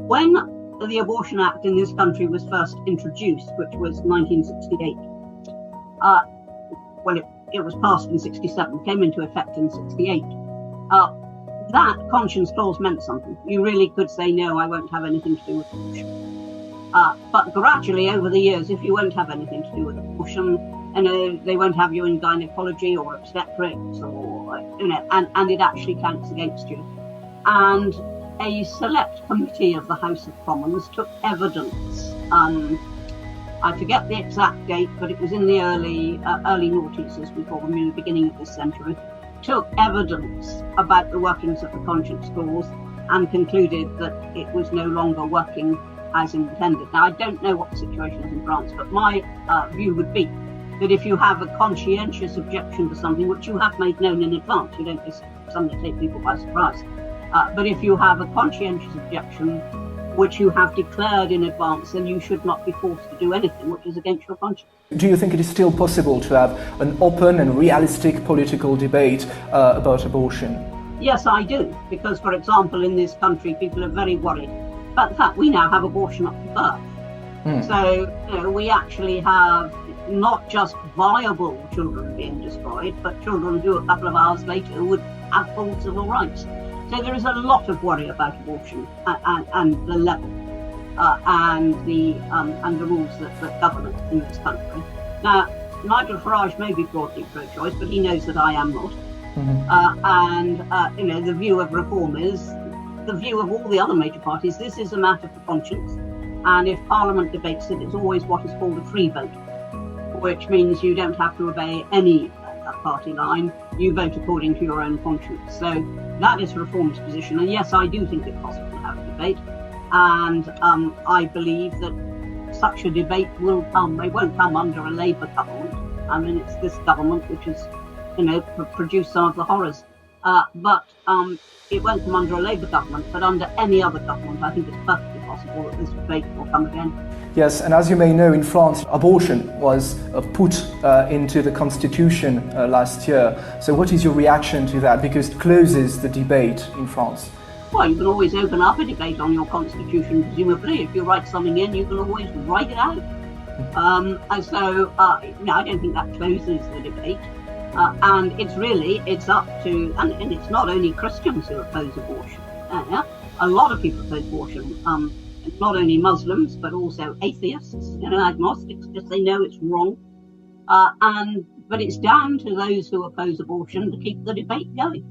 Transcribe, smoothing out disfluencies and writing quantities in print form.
When the Abortion Act in this country was first introduced, which was 1968, it was passed in 67, came into effect in 68, that conscience clause meant something. You really could say, no, I won't have anything to do with abortion. But gradually over the years, if you won't have anything to do with abortion, they won't have you in gynecology or obstetrics, or and it actually counts against you. And a select committee of the House of Commons took evidence. I forget the exact date, but it was in the early noughties, as we call them, in the beginning of this century. Took evidence about the workings of the conscience clause and concluded that it was no longer working as intended. Now, I don't know what the situation is in France, but my view would be that if you have a conscientious objection to something, which you have made known in advance, you don't just suddenly take people by surprise, but if you have a conscientious objection which you have declared in advance, then you should not be forced to do anything which is against your conscience. Do you think it is still possible to have an open and realistic political debate about abortion? Yes, I do, because, for example, in this country, people are very worried about the fact we now have abortion up to birth. So we actually have not just viable children being destroyed, but children who a couple of hours later would have full civil rights. So there is a lot of worry about abortion and the level and the rules that govern it in this country. Now, Nigel Farage may be broadly pro-choice, but he knows that I am not. The view of Reform is the view of all the other major parties. This is a matter for conscience, and if Parliament debates it, it's always what is called a free vote, which means you don't have to obey any party line. You vote according to your own conscience. So that is Reform's position. And yes, I do think it's possible to have a debate. And I believe that such a debate will come. It won't come under a Labour government. I mean, it's this government which has, produced some of the horrors. But it won't come under a Labour government. But under any other government, I think it's perfectly possible that this debate will come again. Yes, and as you may know, in France, abortion was put into the constitution last year. So what is your reaction to that? Because it closes the debate in France. Well, you can always open up a debate on your constitution, presumably. If you write something in, you can always write it out. I don't think that closes the debate. And it's up to, and it's not only Christians who oppose abortion. A lot of people oppose abortion. Not only Muslims, but also atheists, agnostics, just they know it's wrong. But it's down to those who oppose abortion to keep the debate going.